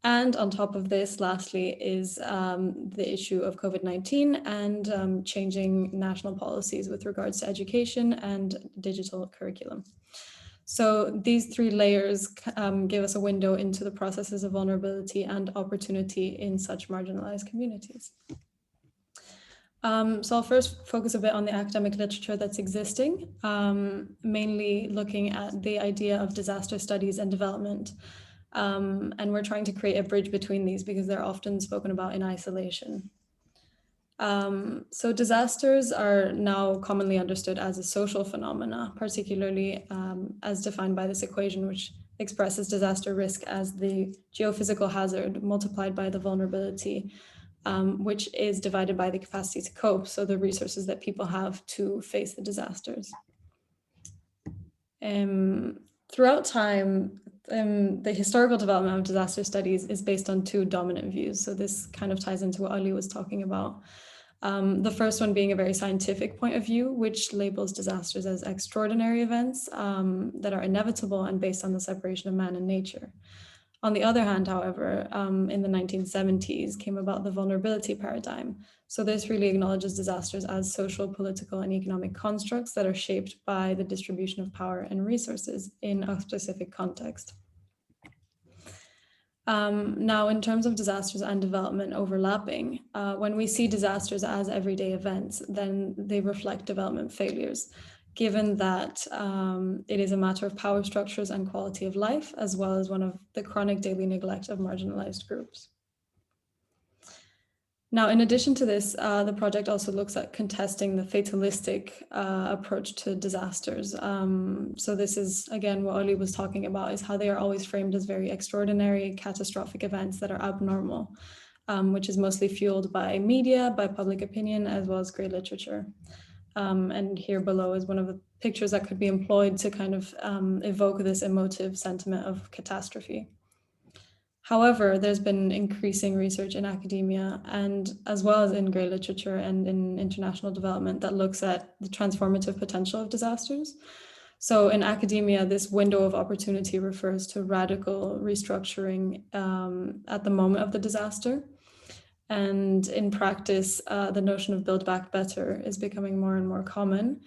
[SPEAKER 6] And on top of this, lastly, is the issue of COVID-19 and changing national policies with regards to education and digital curriculum. So these three layers give us a window into the processes of vulnerability and opportunity in such marginalized communities. So I'll first focus a bit on the academic literature that's existing, mainly looking at the idea of disaster studies and development. And we're trying to create a bridge between these because they're often spoken about in isolation. So disasters are now commonly understood as a social phenomena, particularly as defined by this equation, which expresses disaster risk as the geophysical hazard multiplied by the vulnerability, which is divided by the capacity to cope, so the resources that people have to face the disasters. Throughout time, the historical development of disaster studies is based on two dominant views. So this kind of ties into what Ali was talking about. The first one being a very scientific point of view, which labels disasters as extraordinary events that are inevitable and based on the separation of man and nature. On the other hand, however, in the 1970s came about the vulnerability paradigm. So this really acknowledges disasters as social, political, and economic constructs that are shaped by the distribution of power and resources in a specific context. Now, in terms of disasters and development overlapping, when we see disasters as everyday events, then they reflect development failures, given that it is a matter of power structures and quality of life, as well as one of the chronic daily neglect of marginalized groups. Now, in addition to this, the project also looks at contesting the fatalistic approach to disasters. So this is, again, what Oli was talking about, is how they are always framed as very extraordinary, catastrophic events that are abnormal, which is mostly fueled by media, by public opinion, as well as great literature. And here below is one of the pictures that could be employed to kind of evoke this emotive sentiment of catastrophe. However, there's been increasing research in academia and as well as in great literature and in international development that looks at the transformative potential of disasters. So in academia, this window of opportunity refers to radical restructuring at the moment of the disaster. And in practice, the notion of build back better is becoming more and more common,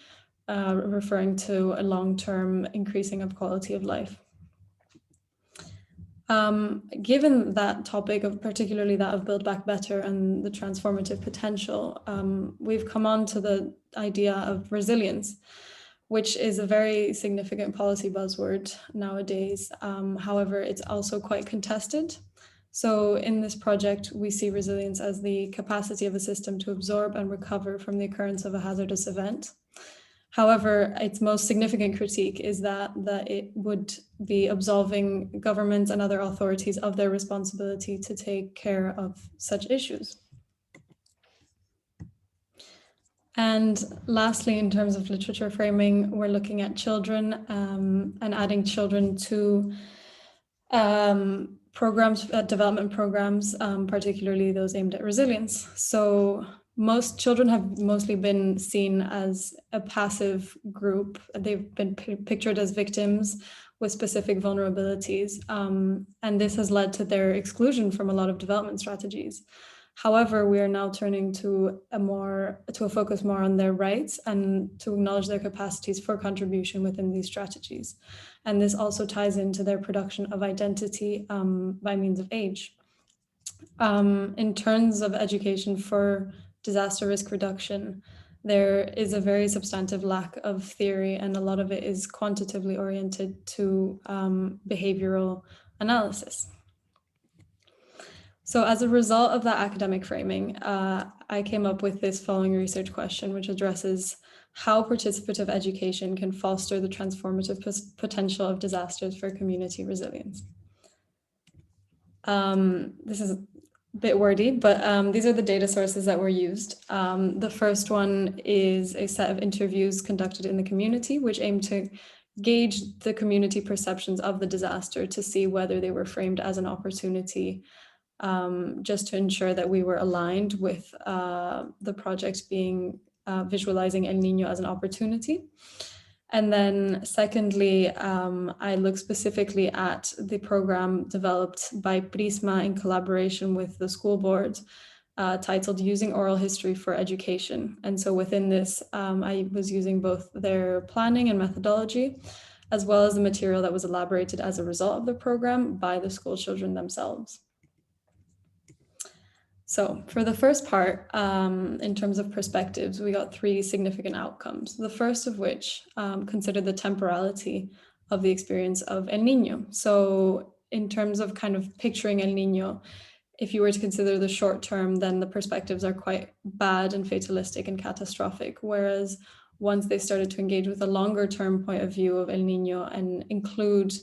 [SPEAKER 6] referring to a long-term increasing of quality of life. Given that topic of particularly that of build back better and the transformative potential, we've come on to the idea of resilience, which is a very significant policy buzzword nowadays. However, it's also quite contested. So in this project, we see resilience as the capacity of a system to absorb and recover from the occurrence of a hazardous event. However, its most significant critique is that it would be absolving governments and other authorities of their responsibility to take care of such issues. And lastly, in terms of literature framing, we're looking at children and adding children to Programs, development programs, particularly those aimed at resilience. So most children have mostly been seen as a passive group. They've been pictured as victims with specific vulnerabilities. And this has led to their exclusion from a lot of development strategies. However, we are now turning to a focus more on their rights and to acknowledge their capacities for contribution within these strategies. And this also ties into their production of identity by means of age. In terms of education for disaster risk reduction, there is a very substantive lack of theory, and a lot of it is quantitatively oriented to behavioral analysis. So as a result of that academic framing, I came up with this following research question, which addresses how participative education can foster the transformative potential of disasters for community resilience. This is a bit wordy, but these are the data sources that were used. The first one is a set of interviews conducted in the community, which aim to gauge the community perceptions of the disaster to see whether they were framed as an opportunity, just to ensure that we were aligned with the project being visualizing El Niño as an opportunity. And then secondly, I look specifically at the program developed by Prisma in collaboration with the school board, titled Using Oral History for Education. And so within this, I was using both their planning and methodology, as well as the material that was elaborated as a result of the program by the school children themselves. So for the first part, in terms of perspectives, we got 3 significant outcomes. The first of which considered the temporality of the experience of El Niño. So in terms of kind of picturing El Niño, if you were to consider the short term, then the perspectives are quite bad and fatalistic and catastrophic. Whereas once they started to engage with a longer term point of view of El Niño and include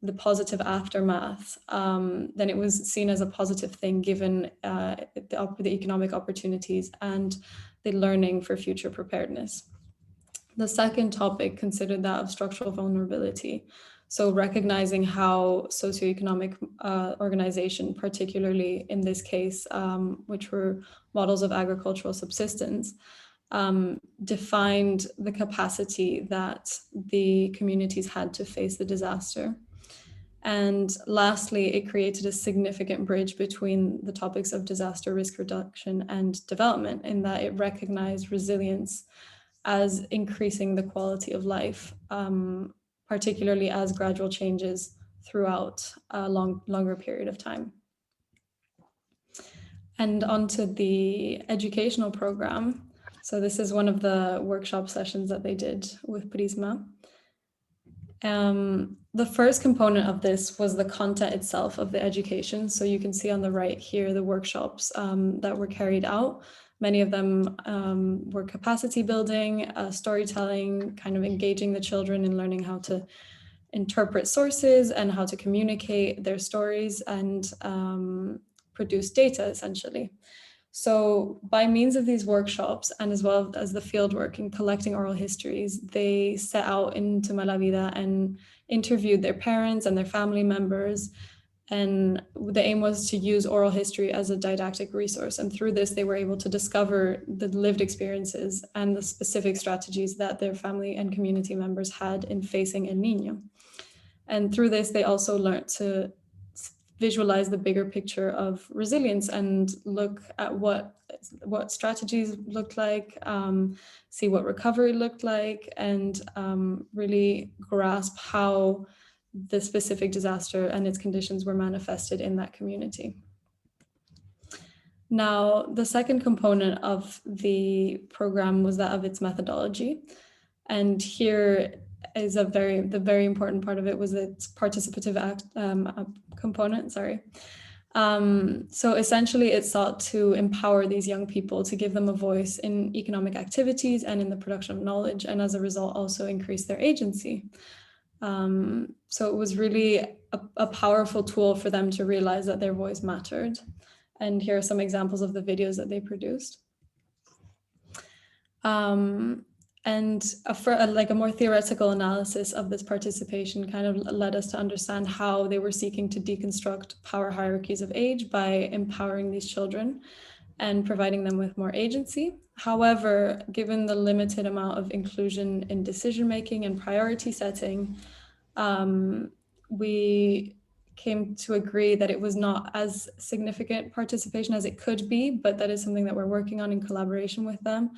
[SPEAKER 6] the positive aftermath, then it was seen as a positive thing given the economic opportunities and the learning for future preparedness. The second topic considered that of structural vulnerability. So recognizing how socioeconomic organization, particularly in this case, which were models of agricultural subsistence, defined the capacity that the communities had to face the disaster. And lastly, it created a significant bridge between the topics of disaster risk reduction and development, in that it recognized resilience as increasing the quality of life, particularly as gradual changes throughout a longer period of time. And onto the educational program. So this is one of the workshop sessions that they did with Prisma. The first component of this was the content itself of the education. So you can see on the right here the workshops that were carried out. Many of them were capacity building, storytelling, kind of engaging the children in learning how to interpret sources and how to communicate their stories and produce data, essentially. So by means of these workshops, and as well as the fieldwork in collecting oral histories, they set out into Mala Vida and interviewed their parents and their family members. And the aim was to use oral history as a didactic resource. And through this, they were able to discover the lived experiences and the specific strategies that their family and community members had in facing El Niño. And through this, they also learned to visualize the bigger picture of resilience and look at what strategies looked like, see what recovery looked like, and really grasp how the specific disaster and its conditions were manifested in that community. Now, the second component of the program was that of its methodology. And here is the very important part of it was its participative component, So essentially it sought to empower these young people, to give them a voice in economic activities and in the production of knowledge, and as a result also increase their agency. So it was really a powerful tool for them to realize that their voice mattered. And here are some examples of the videos that they produced. And a more theoretical analysis of this participation kind of led us to understand how they were seeking to deconstruct power hierarchies of age by empowering these children and providing them with more agency. However, given the limited amount of inclusion in decision-making and priority setting, we came to agree that it was not as significant participation as it could be, but that is something that we're working on in collaboration with them,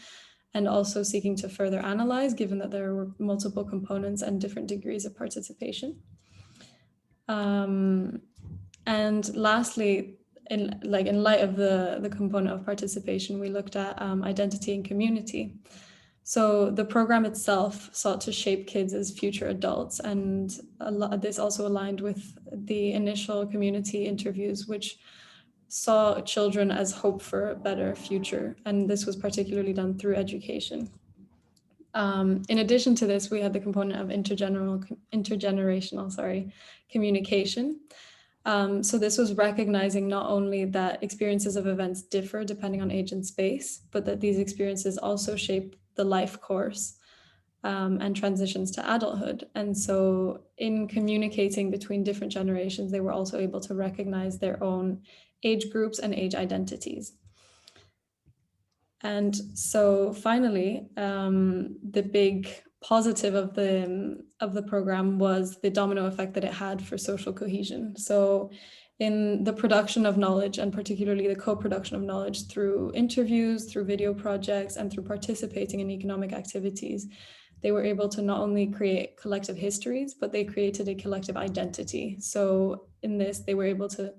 [SPEAKER 6] and also seeking to further analyze, given that there were multiple components and different degrees of participation. And lastly, in light of the component of participation, we looked at identity and community. So the program itself sought to shape kids as future adults, and this also aligned with the initial community interviews, which saw children as hope for a better future, and this was particularly done through education. In addition to this, we had the component of intergenerational communication. So this was recognizing not only that experiences of events differ depending on age and space, but that these experiences also shape the life course and transitions to adulthood. And so in communicating between different generations, they were also able to recognize their own age groups and age identities. And so finally, the big positive of the program was the domino effect that it had for social cohesion. So in the production of knowledge, and particularly the co-production of knowledge through interviews, through video projects, and through participating in economic activities, they were able to not only create collective histories, but they created a collective identity. So in this, they were able to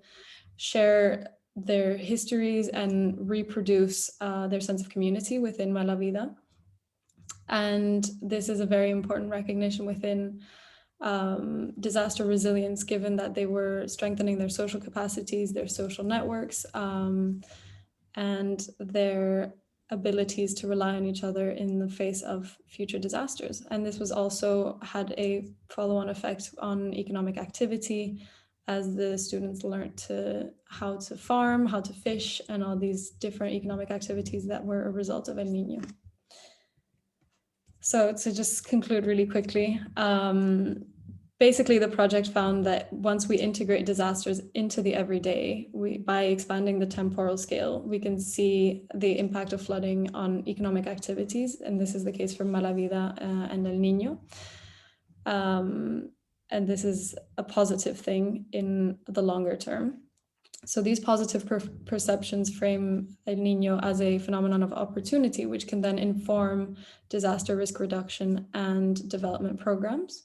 [SPEAKER 6] share their histories and reproduce their sense of community within Mala Vida. And this is a very important recognition within disaster resilience, given that they were strengthening their social capacities, their social networks, and their abilities to rely on each other in the face of future disasters. And this was also had a follow-on effect on economic activity, as the students learned how to farm, how to fish, and all these different economic activities that were a result of El Niño. So to just conclude really quickly, basically the project found that once we integrate disasters into the everyday, by expanding the temporal scale, we can see the impact of flooding on economic activities. And this is the case for Mala Vida and El Niño. And this is a positive thing in the longer term. So these positive perceptions frame El Niño as a phenomenon of opportunity, which can then inform disaster risk reduction and development programs.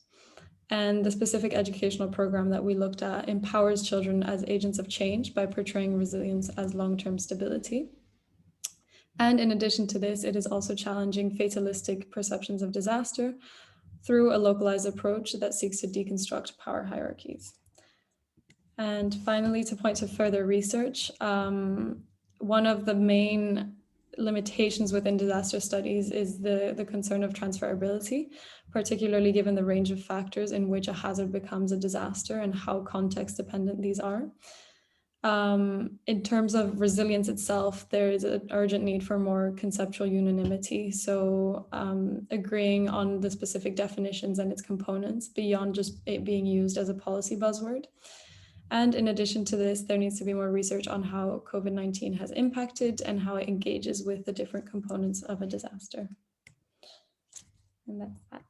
[SPEAKER 6] And the specific educational program that we looked at empowers children as agents of change by portraying resilience as long-term stability. And in addition to this, it is also challenging fatalistic perceptions of disaster through a localized approach that seeks to deconstruct power hierarchies. And finally, to point to further research, one of the main limitations within disaster studies is the concern of transferability, particularly given the range of factors in which a hazard becomes a disaster and how context dependent these are. In terms of resilience itself, there is an urgent need for more conceptual unanimity. So agreeing on the specific definitions and its components beyond just it being used as a policy buzzword. And in addition to this, there needs to be more research on how COVID-19 has impacted and how it engages with the different components of a disaster. And that's that.